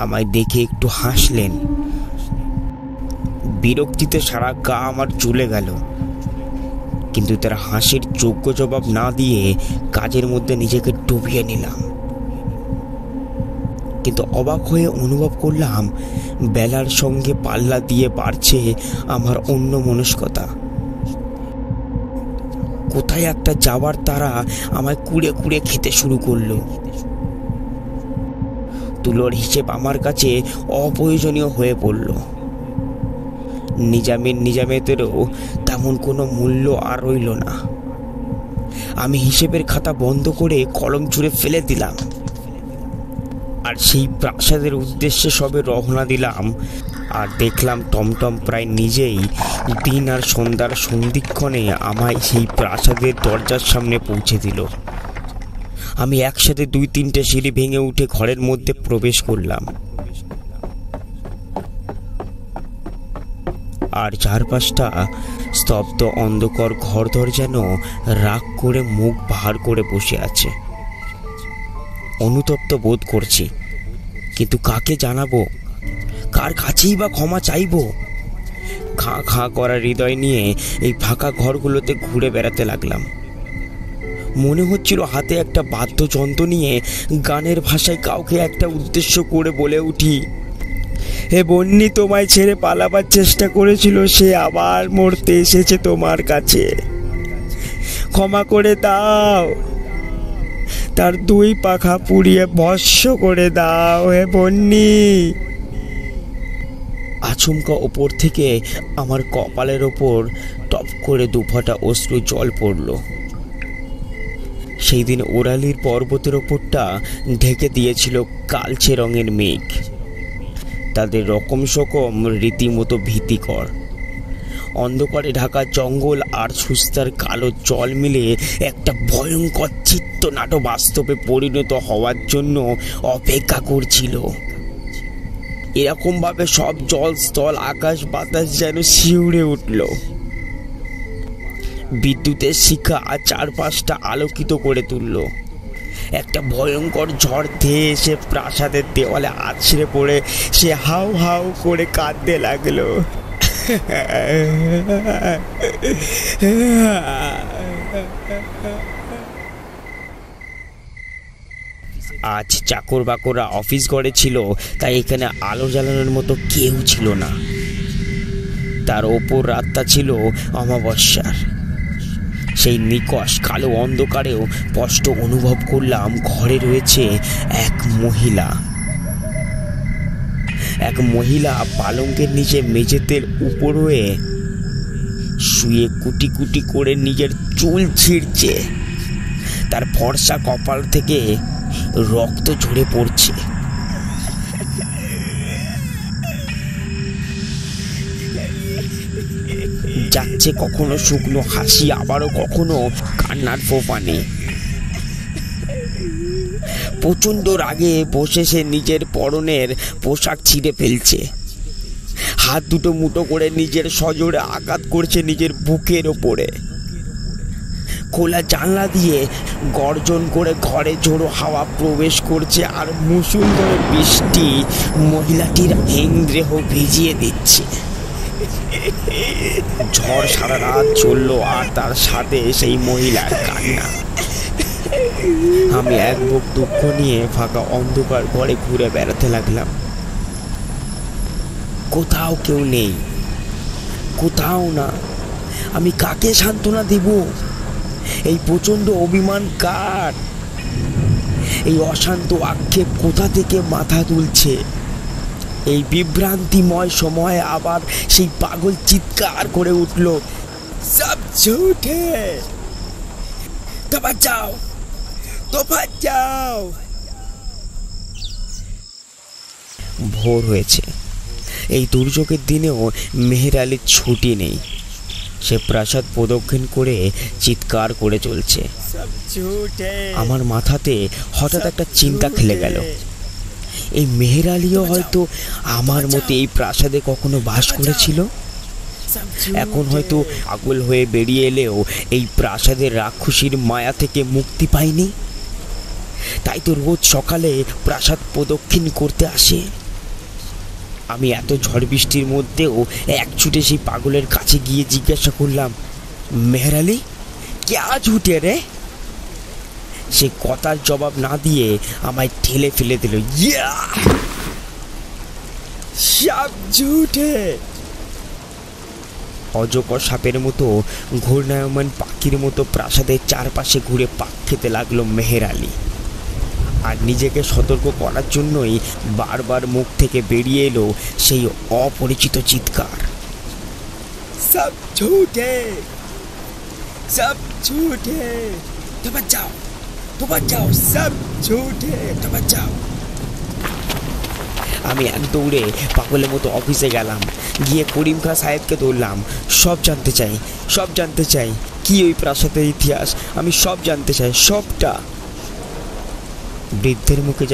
আমায় দেখে একটু হাসলেন। বিরক্তিতে সারা গা আমার চলে গেল, কিন্তু তার হাসির যোগ্য জবাব না দিয়ে কাজের মধ্যে নিজেকে ডুবিয়ে নিলাম। কিন্তু অবাক হয়ে অনুভব করলাম বেলার সঙ্গে পাল্লা দিয়ে বাড়ছে আমার অন্য মনস্কতা। কোথায় একটা যাওয়ার তারা আমায় কুড়ে কুড়ে খেতে শুরু করলো। তুলোর হিসেব আমার কাছে অপ্রয়োজনীয় হয়ে পড়ল। নিজামেতেরও তেমন কোনো মূল্য আর রইল না। আমি হিসেবের খাতা বন্ধ করে কলম ছুঁড়ে ফেলে দিলাম আর সেই প্রাসাদের উদ্দেশ্যে সবে রওনা দিলাম। আর দেখলাম টমটম প্রায় নিজেই দিন আর সন্ধ্যার সন্ধিক্ষণে আমায় সেই প্রাসাদের দরজার সামনে পৌঁছে দিল। আমি একসাথে 2-3টে সিঁড়ি ভেঙে উঠে ঘরের মধ্যে প্রবেশ করলাম। আর চারপাশটা স্তব্ধ অন্ধকার, ঘরদর যেন রাগ করে মুখ ভার করে বসে আছে। অনুতপ্ত বোধ করছি, কিন্তু কাকে জানাবো, কার কাছেই বা ক্ষমা চাইবো? খাঁ খাঁ করা হৃদয় নিয়ে এই ফাঁকা ঘরগুলোতে ঘুরে বেড়াতে লাগলাম। মনে হচ্ছিল হাতে একটা বাদ্যযন্ত্র নিয়ে গানের ভাষায় কাউকে একটা উদ্দেশ্য করে বলে উঠি, হে বন্নি, তোমায় ছেড়ে পালাবার চেষ্টা করেছিল, সে আবার মরতে এসেছে তোমার কাছে, ক্ষমা করে দাও, তার 2 পাখা পুড়িয়ে ভস্ম করে দাও হে বন্নি। আচমকা ওপর থেকে আমার কপালের ওপর টপ করে 2 ফোঁটা অশ্রু জল পড়ল। সেই দিন ওরালির পর্বতের ওপরটা ঢেকে দিয়েছিল কালচে রঙের মেঘ। তাদের রকম সকম রীতিমতো ভীতিকর। অন্ধকারে ঢাকা জঙ্গল আর সুস্তার কালো জল মিলে একটা ভয়ঙ্কর চিত্রনাট্য বাস্তবে পরিণত হওয়ার জন্য অপেক্ষা করছিল। এরকমভাবে সব জল, স্থল, আকাশ, বাতাস যেন শিউরে উঠল। বিদ্যুতের শিখা আর চারপাশটা আলোকিত করে তুলল। একটা ভয়ঙ্কর ঝড় ধেয়ে এসে প্রাসাদের দেওয়ালে আছড়ে পড়ে সে হাউ হাউ করে কাঁদতে লাগলো। আজ চাকর বাকররা অফিস ঘরে ছিল, তাই এখানে আলো জ্বালানোর মতো কেউ ছিল না। তার ওপর রাতটা ছিল অমাবস্যার। সেই নিকষ কালো অন্ধকারেও স্পষ্ট অনুভব করলাম ঘরে রয়েছে এক মহিলা পালঙ্কের নিচে মেঝেতে উপরে শুয়ে কুটি কুটি করে নিজের চুল ছিঁড়ছে। তার ফর্সা কপাল থেকে রক্ত ঝরে পড়ছে। যাচ্ছে কখনো শুকনো হাসি, আবারও কখনো কান্নার ফোঁপানি। প্রচণ্ড রাগে বসে সে নিজের পরনের পোশাক ছিঁড়ে ফেলছে। হাত দুটো মুঠো করে নিজের সজোরে আঘাত করছে নিজের বুকের ওপরে। খোলা জানলা দিয়ে গর্জন করে ঘরে ঝোড়ো হাওয়া প্রবেশ করছে, আর মুষলধারে বৃষ্টি মহিলাটির হিমদেহ ভিজিয়ে দিচ্ছে। ঝড় সারা রাত চললো, আর তার সাথে সেই মহিলার কান্না। আমি এক বুক দুঃখ নিয়ে ফাঁকা অন্ধকার ঘরে ঘুরে বেড়াতে লাগলাম। কোথাও কেউ নেই, কোথাও না। আমি কাকে সান্ত্বনা দেব? এই প্রচণ্ড অভিমান কার? এই অশান্ত আক্ষেপ কোথা থেকে মাথা তুলছে? এই বিভ্রান্তিময় সময়ে আবার সেই পাগল চিৎকার করে উঠল, সব ঝুট হ্যায়, তবা যাও, তবা যাও। ভোর হয়েছে। এই দুর্যোগের দিনেও মেহের আলীর ছুটি নেই। সে প্রাসাদ প্রদক্ষিণ করে চিৎকার করে চলছে। আমার মাথাতে হঠাৎ একটা চিন্তা খেলে গেল। এই মেহের আলীও হয়তো আমার মতো এই প্রাসাদে কখনো বাস করেছিল। এখন হয়তো পাগল হয়ে বেরিয়ে এলেও এই প্রাসাদের রাক্ষসীর মায়া থেকে মুক্তি পায়নি। তাই তো রোজ সকালে প্রাসাদ প্রদক্ষিণ করতে আসে। আমি এত ঝড় বৃষ্টির মধ্যেও এক ছুটে সেই পাগলের কাছে গিয়ে জিজ্ঞাসা করলাম, মেহের আলী, ক্যা ঝুটে রে? সে কথার জবাব না দিয়ে আমায় ঠেলে ফেলে দিল। ইয়া, সব ঝুটে। অজগর সাপের মতো ঘূর্ণায়মান পাখির মতো প্রাসাদের চারপাশে ঘুরে পাক খেতে লাগলো মেহের আলী। আর নিজেকে সতর্ক করার জন্যই বারবার মুখ থেকে বেরিয়ে এলো সেই অপরিচিত চিৎকার, সব ঝুটে, সব ঝুটে, তবা যাও, তবা যাও, সব ঝুটে, তবা যাও। আমি এক দৌড়ে পাগলের মতো অফিসে গেলাম। গিয়ে করিম খাঁ সাহেবকে ধরলাম। সব জানতে চাই, সব জানতে চাই। কি ওই প্রাসাদের ইতিহাস? আমি সব জানতে চাই, সবটা। বৃদ্ধের মুখে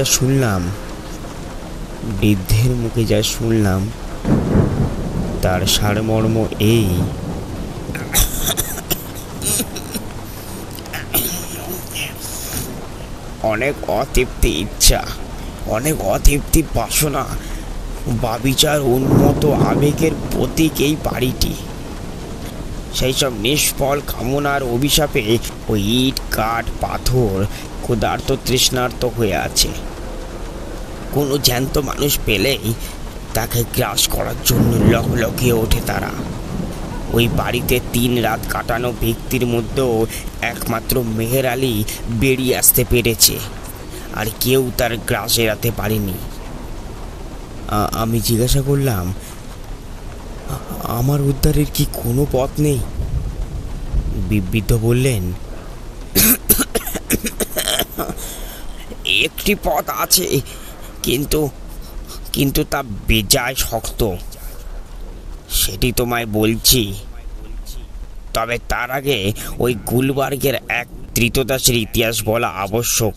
যা শুনলাম তার সারমর্ম এই, অনেক অতৃপ্তি ইচ্ছা, অনেক অতৃপ্তি বাসনা, বাবিচার উন্মত্ত আবেগের প্রতীক এই বাড়িটি। সেই সব নিষ্ফল কামনার অভিশাপে ওই ইট কাঠ পাথর ক্ষুধার্ত তৃষ্ণার্ত হয়ে আছে। কোনো জ্যান্ত মানুষ পেলেই তাকে গ্রাস করার জন্য লকলকিয়ে ওঠে তারা। ওই বাড়িতে 3 রাত কাটানো ব্যক্তির মধ্যেও একমাত্র মেহের আলী বেরিয়ে আসতে পেরেছে, আর কেউ তার গ্রাস এড়াতে পারেনি। আমি জিজ্ঞাসা করলাম, আমার উদ্ধারের কি কোনো পথ নেই? বিবৃত বললেন, একটি পথ আছে, কিন্তু তা বেজায় শক্ত। সেটি তোমায় বলছি। তবে তার আগে ওই গুলবার্গের এক ত্রিতদাসের ইতিহাস বলা আবশ্যক।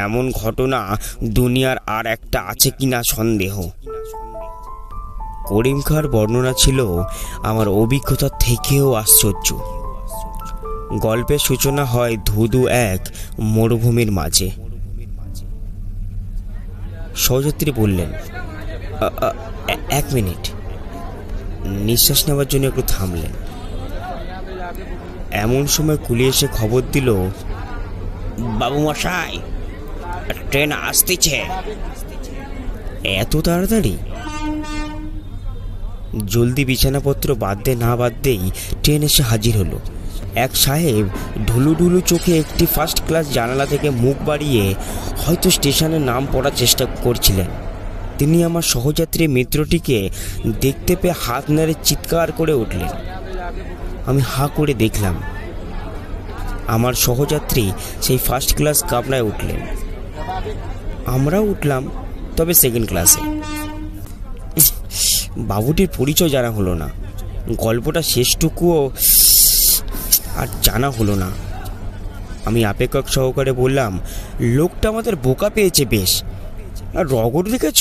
এমন ঘটনা দুনিয়ার আর একটা আছে কিনা সন্দেহ। করিম খাঁর বর্ণনা ছিল আমার অভিজ্ঞতা থেকেও আশ্চর্য। গল্পের সূচনা হয় ধুধু এক মরুভূমির মাঝে। সহযাত্রী বললেন, 1 মিনিট। নিঃশ্বাস নেওয়ার জন্য একটু থামলেন। এমন সময় কুলি এসে খবর দিল, বাবু মশাই, ট্রেন আসতেছে। এত তাড়াতাড়ি? জলদি বিছানাপত্র বাঁধতে না বাঁধতেই ট্রেন এসে হাজির হলো। এক সাহেব ঢুলু ঢুলু চোখে একটি ফার্স্ট ক্লাস জানালা থেকে মুখ বাড়িয়ে হয়তো স্টেশনের নাম পড়ার চেষ্টা করছিলেন। তিনি আমার সহযাত্রী মিত্রটিকে দেখতে পেয়ে হাত নাড়ে চিৎকার করে উঠলেন। আমি হাঁ করে দেখলাম। আমার সহযাত্রী সেই ফার্স্ট ক্লাস কামরায় উঠলেন। আমরাও উঠলাম, তবে সেকেন্ড ক্লাসে। বাবুটির পরিচয় জানা হলো না। গল্পটা শেষটুকুও আর জানা হলো না। আমি আপেক্ষক সহকারে বললাম, লোকটা আমাদের বোকা পেয়েছে বেশ। আর রগড় দেখেছ?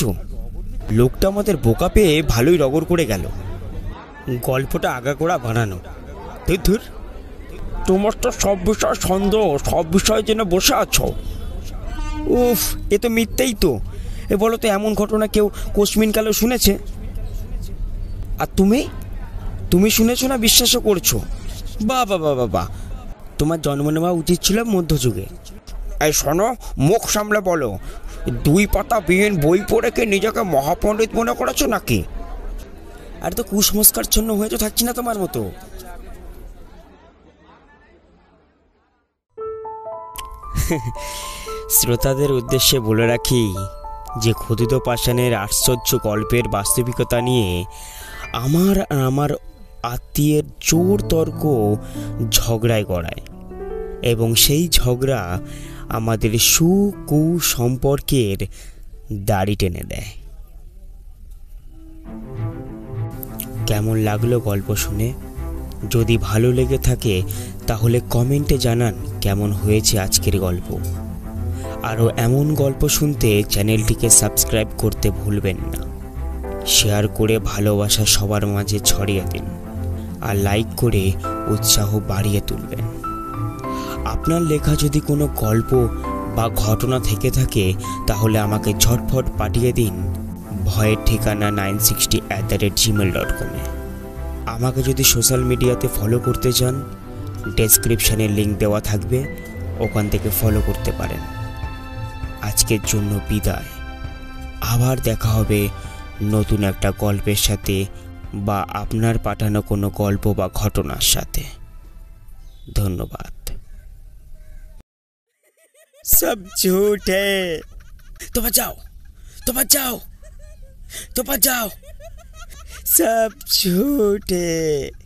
লোকটা আমাদের বোকা পেয়ে ভালোই রগড় করে গেল। গল্পটা আগাগোড়া বানানো। ধুর, তোমার তো সব বিষয় সন্দেহ, সব বিষয়ে যেন বসে আছো। উফ, এ তো মিথ্যেই তো। এ বলো তো, এমন ঘটনা কেউ কোশ্মিনকালেও শুনেছে? আর তুমি তুমি শুনেছো না বিশ্বাসও করছো? বাহ বাহ বাহ বাহ বাহ, তোমার জন্ম নেওয়া উচিত ছিল মধ্যযুগে। এই শোনো, মুখ সামলে বলো, 2 পাতা বিহীন বই পড়ে কি নিজেকে মহাপণ্ডিত মনে করেছো নাকি? আর তো কুসংস্কার জন্য হয়ে তো থাকছি না তোমার মতো। শ্রোতাদের উদ্দেশ্যে বলে রাখি যে খোদিত পাষাণের আশ্চর্য গল্পের বাস্তবিকতা নিয়ে আমার আর আমার আত্মীয়ের জোর তর্ক ঝগড়ায় গড়ায়, এবং সেই ঝগড়া আমাদের সুকু সম্পর্কের দাড়ি টেনে দেয়। কেমন লাগলো গল্প শুনে? যদি ভালো লেগে থাকে তাহলে কমেন্টে জানান কেমন হয়েছে আজকের গল্প। আরও এমন গল্প শুনতে চ্যানেলটিকে সাবস্ক্রাইব করতে ভুলবেন না। শেয়ার করে ভালোবাসা সবার মাঝে ছড়িয়ে দিন, আর লাইক করে উৎসাহ বাড়িয়ে তুলবেন। আপনার লেখা যদি কোনো গল্প বা ঘটনা থেকে থাকে তাহলে আমাকে ঝটফট পাঠিয়ে দিন ভয়ের ঠিকানা 960@gmail.com এ। আমাকে যদি সোশ্যাল মিডিয়াতে ফলো করতে চান, ডেসক্রিপশানে লিঙ্ক দেওয়া থাকবে, ওখান থেকে ফলো করতে পারেন। আজকের জন্য বিদায়। আবার দেখা হবে নতুন একটা গল্পের সাথে, বা আপনার পাঠানো কোনো গল্প বা ঘটনার সাথে। ধন্যবাদ। সব ঝুট है। तो बचाओ, तो बचाओ, तो बचाओ। सब झूठ है।